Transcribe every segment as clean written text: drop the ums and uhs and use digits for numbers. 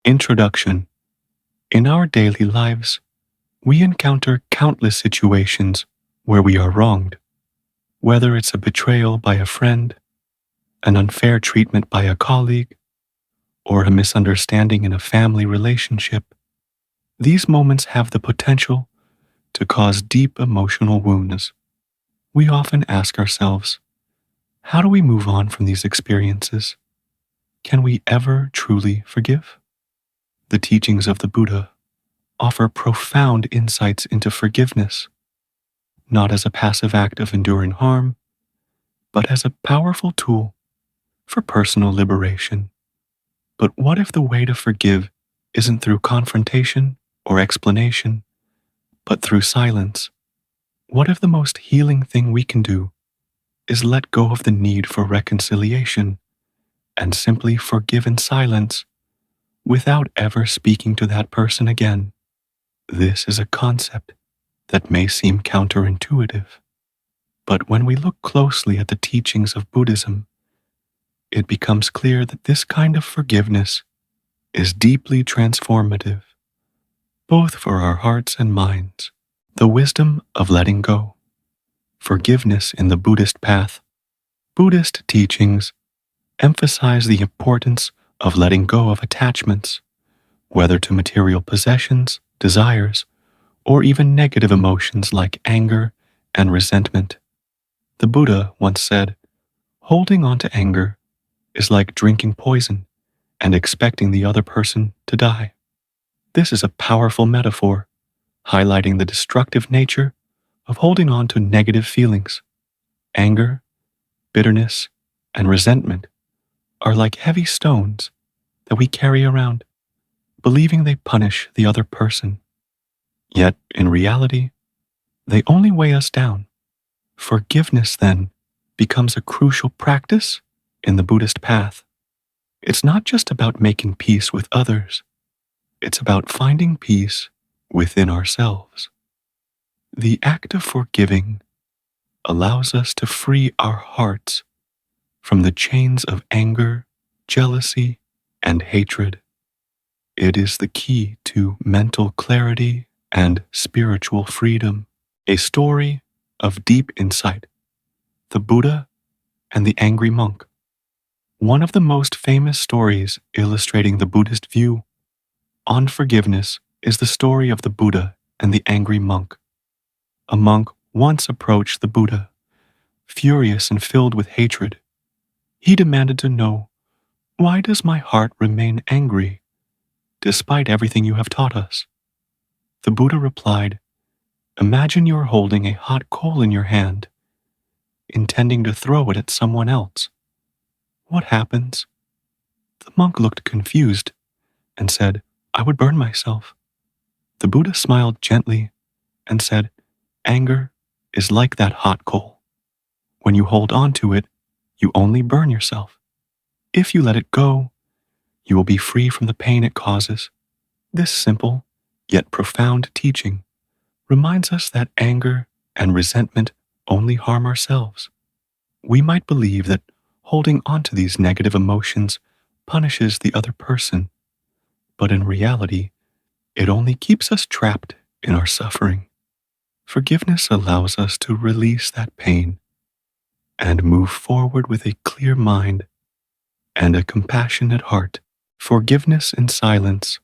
Introduction. In our daily lives, we encounter countless situations where we are wronged, whether it's a betrayal by a friend, an unfair treatment by a colleague, or a misunderstanding in a family relationship. These moments have the potential to cause deep emotional wounds. We often ask ourselves, how do we move on from these experiences? Can we ever truly forgive? The teachings of the Buddha offer profound insights into forgiveness, not as a passive act of enduring harm, but as a powerful tool for personal liberation. But what if the way to forgive isn't through confrontation or explanation, but through silence? What if the most healing thing we can do is let go of the need for reconciliation and simply forgive in silence without ever speaking to that person again? This is a concept that may seem counterintuitive, but when we look closely at the teachings of Buddhism, it becomes clear that this kind of forgiveness is deeply transformative, both for our hearts and minds. The wisdom of letting go. Forgiveness in the Buddhist path. Buddhist teachings emphasize the importance of letting go of attachments, whether to material possessions, desires, or even negative emotions like anger and resentment. The Buddha once said, holding on to anger is like drinking poison and expecting the other person to die. This is a powerful metaphor, highlighting the destructive nature of holding on to negative feelings. Anger, bitterness, and resentment are like heavy stones that we carry around, believing they punish the other person. Yet, in reality, they only weigh us down. Forgiveness, then, becomes a crucial practice in the Buddhist path. It's not just about making peace with others. It's about finding peace within ourselves. The act of forgiving allows us to free our hearts from the chains of anger, jealousy, and hatred. It is the key to mental clarity and spiritual freedom. A story of deep insight. The Buddha and the Angry Monk. One of the most famous stories illustrating the Buddhist view on forgiveness is the story of the Buddha and the angry monk. A monk once approached the Buddha, furious and filled with hatred. He demanded to know, why does my heart remain angry, despite everything you have taught us? The Buddha replied, imagine you are holding a hot coal in your hand, intending to throw it at someone else. What happens? The monk looked confused and said, I would burn myself. The Buddha smiled gently and said, anger is like that hot coal. When you hold on to it, you only burn yourself. If you let it go, you will be free from the pain it causes. This simple, yet profound teaching reminds us that anger and resentment only harm ourselves. We might believe that holding on to these negative emotions punishes the other person, but in reality, it only keeps us trapped in our suffering. Forgiveness allows us to release that pain and move forward with a clear mind and a compassionate heart. Forgiveness in silence,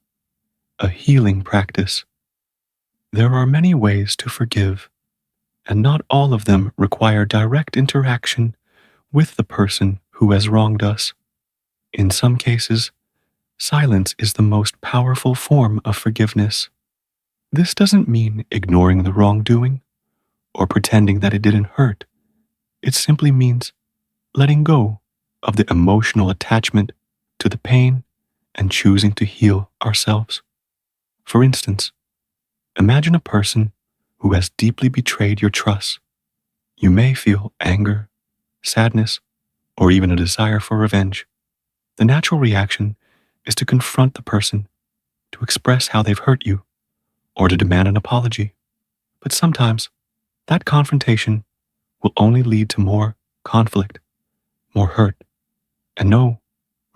a healing practice. There are many ways to forgive, and not all of them require direct interaction with the person who has wronged us. In some cases, silence is the most powerful form of forgiveness. This doesn't mean ignoring the wrongdoing or pretending that it didn't hurt. It simply means letting go of the emotional attachment to the pain and choosing to heal ourselves. For instance, imagine a person who has deeply betrayed your trust. You may feel anger, sadness, or even a desire for revenge. The natural reaction is to confront the person, to express how they've hurt you, or to demand an apology. But sometimes, that confrontation will only lead to more conflict, more hurt, and no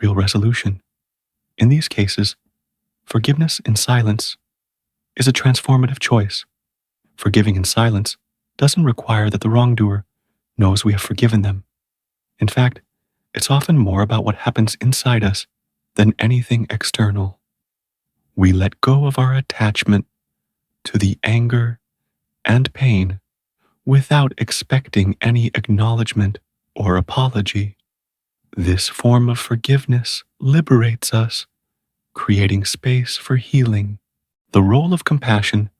real resolution. In these cases, Forgiveness in silence is a transformative choice. Forgiving in silence doesn't require that the wrongdoer knows we have forgiven them. In fact, it's often more about what happens inside us than anything external. We let go of our attachment to the anger and pain without expecting any acknowledgement or apology. This form of forgiveness liberates us, creating space for healing. The role of compassion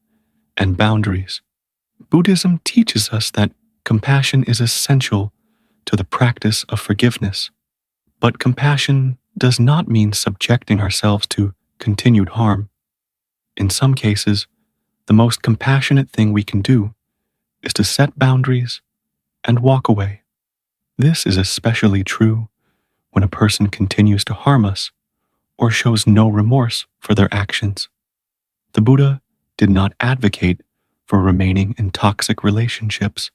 and boundaries. Buddhism teaches us that compassion is essential to the practice of forgiveness. But compassion does not mean subjecting ourselves to continued harm. In some cases, the most compassionate thing we can do is to set boundaries and walk away. This is especially true when a person continues to harm us or shows no remorse for their actions. The Buddha did not advocate for remaining in toxic relationships,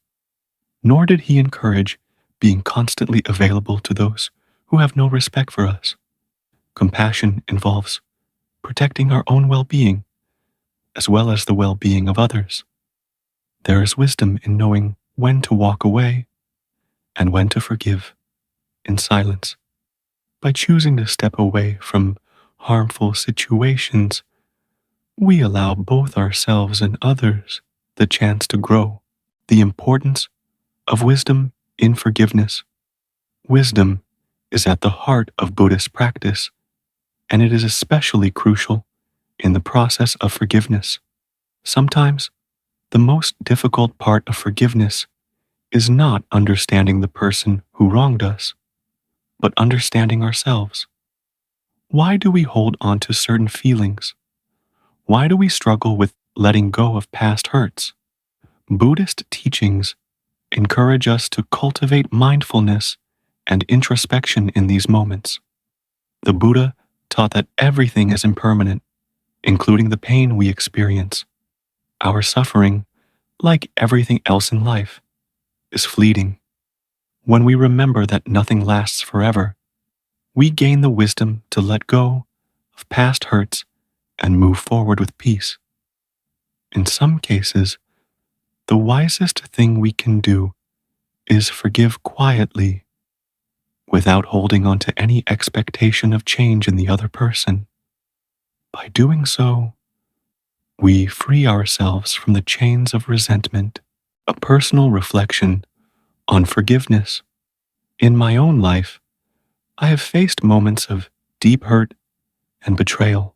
nor did he encourage being constantly available to those who have no respect for us. Compassion involves protecting our own well-being as well as the well-being of others. There is wisdom in knowing when to walk away and when to forgive in silence. By choosing to step away from harmful situations, we allow both ourselves and others the chance to grow. The importance of wisdom in forgiveness. Wisdom is at the heart of Buddhist practice, and it is especially crucial in the process of forgiveness. Sometimes, the most difficult part of forgiveness is not understanding the person who wronged us, but understanding ourselves. Why do we hold on to certain feelings? Why do we struggle with letting go of past hurts? Buddhist teachings encourage us to cultivate mindfulness and introspection in these moments. The Buddha taught that everything is impermanent, including the pain we experience. Our suffering, like everything else in life, is fleeting. When we remember that nothing lasts forever, we gain the wisdom to let go of past hurts and move forward with peace. In some cases, the wisest thing we can do is forgive quietly without holding on to any expectation of change in the other person. By doing so, we free ourselves from the chains of resentment. A personal reflection on forgiveness. In my own life, I have faced moments of deep hurt and betrayal.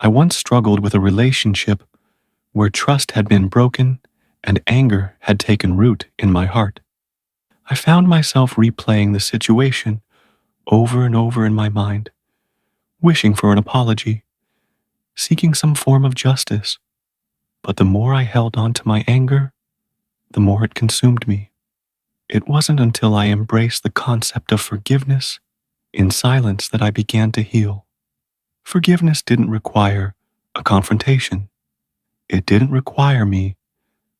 I once struggled with a relationship where trust had been broken and anger had taken root in my heart. I found myself replaying the situation over and over in my mind, wishing for an apology, seeking some form of justice. But the more I held on to my anger, the more it consumed me. It wasn't until I embraced the concept of forgiveness in silence that I began to heal. Forgiveness didn't require a confrontation. It didn't require me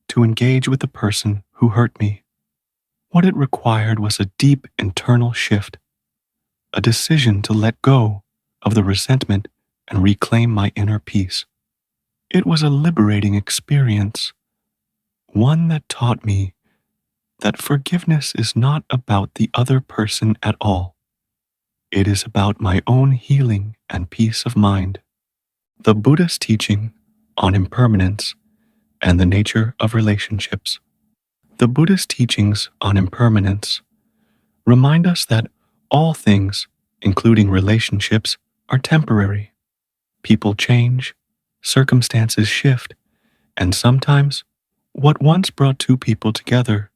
to engage with the person who hurt me. What it required was a deep internal shift, a decision to let go of the resentment and reclaim my inner peace. It was a liberating experience, one that taught me that forgiveness is not about the other person at all. It is about my own healing and peace of mind. The Buddha's teaching on impermanence and the nature of relationships. The Buddha's teachings on impermanence remind us that all things, including relationships, are temporary. People change, circumstances shift, and sometimes what once brought two people together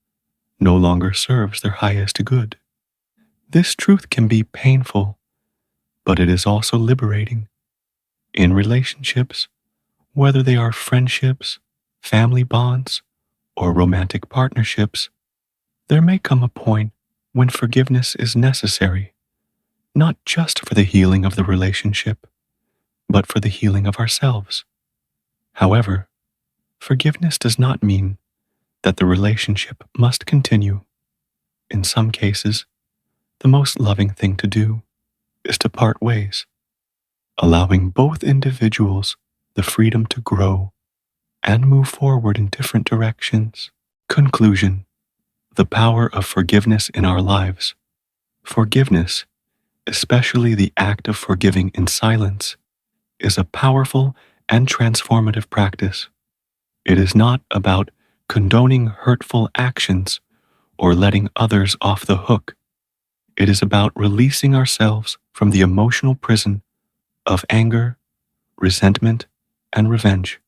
no longer serves their highest good. This truth can be painful, but it is also liberating. In relationships, whether they are friendships, family bonds, or romantic partnerships, there may come a point when forgiveness is necessary, not just for the healing of the relationship, but for the healing of ourselves. However, forgiveness does not mean that the relationship must continue. In some cases, the most loving thing to do is to part ways. allowing both individuals the freedom to grow and move forward in different directions. Conclusion: the power of forgiveness in our lives. Forgiveness, especially the act of forgiving in silence, is a powerful and transformative practice. It is not about condoning hurtful actions or letting others off the hook. It is about releasing ourselves from the emotional prison of anger, resentment, and revenge.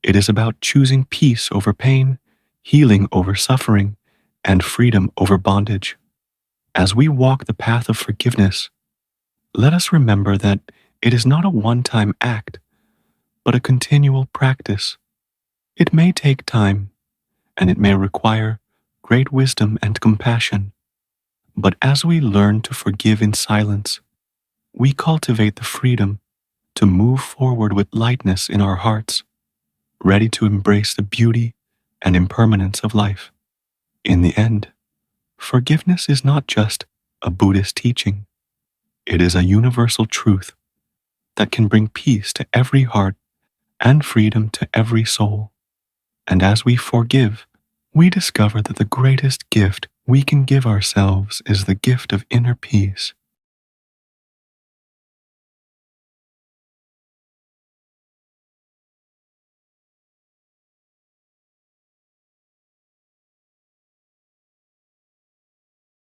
It is about choosing peace over pain, healing over suffering, and freedom over bondage. As we walk the path of forgiveness, let us remember that it is not a one-time act, but a continual practice. It may take time, and it may require great wisdom and compassion. But as we learn to forgive in silence, we cultivate the freedom to move forward with lightness in our hearts, ready to embrace the beauty and impermanence of life. In the end, forgiveness is not just a Buddhist teaching. It is a universal truth that can bring peace to every heart and freedom to every soul. And as we forgive, we discover that the greatest gift we can give ourselves is the gift of inner peace.